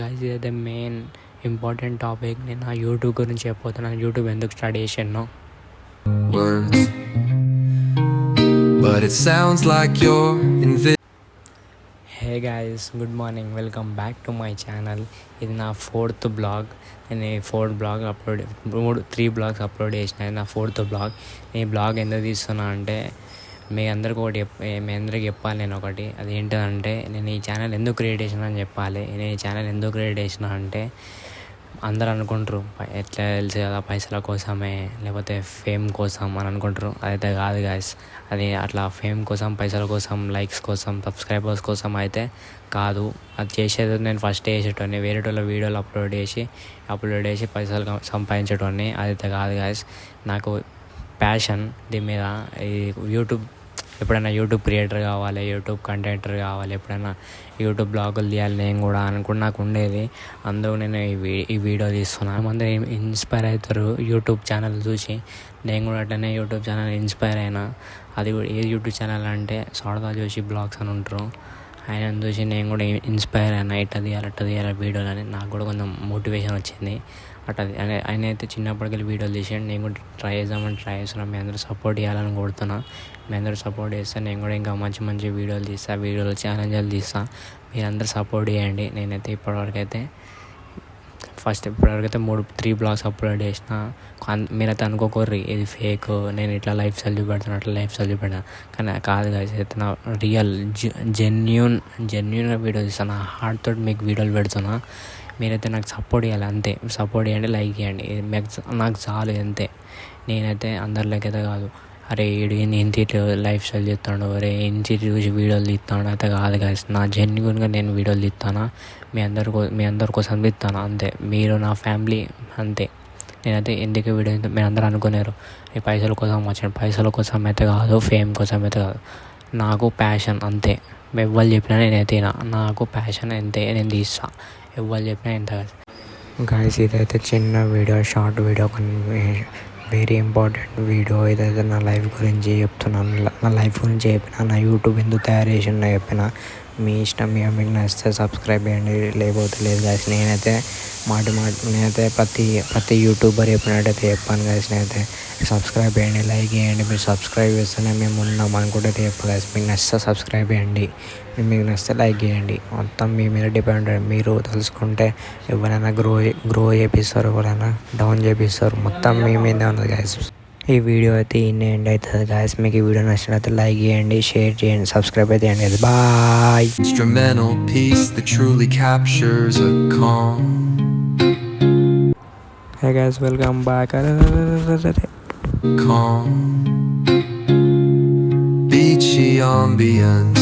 Guys ఇదైతే main important topic. నేను నా యూట్యూబ్ గురించి చెప్పబోతున్నాను. యూట్యూబ్ ఎందుకు స్టార్ట్ చేసాను. Words, but it sounds like you're hey guys, good morning, welcome back to my channel. ఇది నా 4th బ్లాగ్. నేను ఈ 4th blog upload 3 blogs upload చేసిన. ఇది నా 4th బ్లాగ్. ఈ బ్లాగ్ ఎందుకు తీస్తున్నా అంటే మీ అందరికి చెప్పాలి. నేను ఒకటి అదేంటంటే, నేను ఈ ఛానల్ ఎందుకు క్రియేట్ చేసిన అని చెప్పాలి. నేను ఈ ఛానల్ ఎందుకు క్రియేట్ చేసిన అంటే, అందరు అనుకుంటారు ఎట్లా తెలుసు కదా, పైసల కోసమే లేకపోతే ఫేమ్ కోసం అని అనుకుంటారు. అదైతే కాదు గాయస్. అది అట్లా ఫేమ్ కోసం, పైసల కోసం, లైక్స్ కోసం, సబ్స్క్రైబర్స్ కోసం అయితే కాదు. అది చేసేది నేను ఫస్ట్ చేసేటోని వేరే వాళ్ళ వీడియోలు అప్లోడ్ చేసి పైసలు సంపాదించేటోని. అదైతే కాదు గాయస్. నాకు ప్యాషన్ దీని మీద. ఈ ఎప్పుడైనా యూట్యూబ్ క్రియేటర్ కావాలి, యూట్యూబ్ కంటెంటర్ కావాలి, ఎప్పుడైనా యూట్యూబ్ బ్లాగులు తీయాలి నేను కూడా నాకు ఉండేది. అందుకు నేను ఈ వీడియో తీస్తున్నాను. అందరూ ఇన్స్పైర్ అవుతారు యూట్యూబ్ ఛానల్ చూసి. నేను కూడా అట్లనే యూట్యూబ్ ఛానల్ ఇన్స్పైర్ అయినా. అది కూడా ఏ యూట్యూబ్ ఛానల్ అంటే సౌరదా జోషి బ్లాగ్స్ అని ఉంటారు. ఆయన చూసి నేను కూడా ఇన్స్పైర్ అయినా. ఇట్లా తీయాలి వీడియోలు అని నాకు కూడా కొంచెం మోటివేషన్ వచ్చింది. అట్లా ఆయన అయితే చిన్నప్పటికెళ్ళి వీడియోలు తీసాడు. నేను కూడా ట్రై చేస్తున్నాను. మీ అందరూ సపోర్ట్ చేయాలని కోరుతున్నా. మీ అందరూ సపోర్ట్ చేస్తే నేను కూడా ఇంకా మంచి వీడియోలు తీస్తాను, వీడియోలు ఛాలెంజ్లు తీస్తాను. మీరందరూ సపోర్ట్ చేయండి. నేనైతే ఇప్పటివరకైతే 3 బ్లాగ్స్ అప్లోడ్ చేసిన. మీరైతే అనుకోకర్రి ఇది ఫేక్, నేను ఇట్లా లైఫ్ స్టైల్ చూపెడతాను కానీ కాదు గాయ్స్. అయితే నా రియల్ జెన్యూన్గా వీడియో తీస్తాను. నా హార్ట్ తోటి మీకు వీడియోలు పెడుతున్నా. మీరైతే నాకు సపోర్ట్ చేయాలి, అంతే. సపోర్ట్ చేయండి, లైక్ చేయండి. నాకు చాలు, అంతే. నేనైతే అందరిలోకైతే కాదు, అరే వీడు ఇంటి లైఫ్ స్టైల్ తీస్తాడు, అరే ఇంటి చూసి వీడియోలు తీస్తాడు అయితే కాదు గాయస్. నా జెన్యూన్గా నేను వీడియోలు తీస్తాను. మీ అందరి కోసం తీస్తాను, అంతే. మీరు నా ఫ్యామిలీ, అంతే. నేనైతే ఎందుకు వీడియో మీరు అందరూ అనుకున్నారు ఈ పైసల కోసం వచ్చాను. పైసల కోసం అయితే కాదు, ఫేమ్ కోసం అయితే కాదు. నాకు ప్యాషన్, అంతే. ఎవ్వరు చెప్పినా నేనైతే నాకు ప్యాషన్, అంతే. నేను తీస్తా, ఎవ్వరు చెప్పినా ఎంత గాయస్. ఇదైతే చిన్న video, short video, very important video. ఇదైతే నా లైఫ్ గురించి చెప్తున్నాను. నా లైఫ్ గురించి చెప్పిన, నా యూట్యూబ్ ఎందుకు తయారు చేసిన చెప్పిన. మీ ఇష్టం. మీకు నచ్చితే సబ్స్క్రైబ్ చేయండి, లేకపోతే లేదు గాయస్. నేనైతే నేనైతే ప్రతి యూట్యూబర్ చెప్పినట్టయితే చెప్పాను గాయస్. నేనైతే సబ్స్క్రైబ్ చేయండి, లైక్ చేయండి. మీరు సబ్స్క్రైబ్ చేస్తేనే మేము ఉన్నాం అనుకుంటే చెప్పు గాయస్. మీకు నచ్చితే సబ్స్క్రైబ్ చేయండి, మీకు నచ్చితే లైక్ చేయండి. మొత్తం మీ మీద డిపెండ్. మీరు తెలుసుకుంటే ఎవరైనా గ్రో చేపిస్తారు, ఎవరైనా డౌన్ చేపిస్తారు. మొత్తం మీ మీదే ఉన్నది గాయస్. ఈ వీడియో అయితే ఇన్ని ఎండ్ అవుతుంది గాయస్. మీకు ఈ వీడియో నచ్చినట్లయితే లైక్ చేయండి, షేర్ చేయండి, సబ్స్క్రైబ్ అయితే చేయండి. Bye. instrumental piece that truly captures a calm. Hey guys, welcome back. Calm, beachy ambience.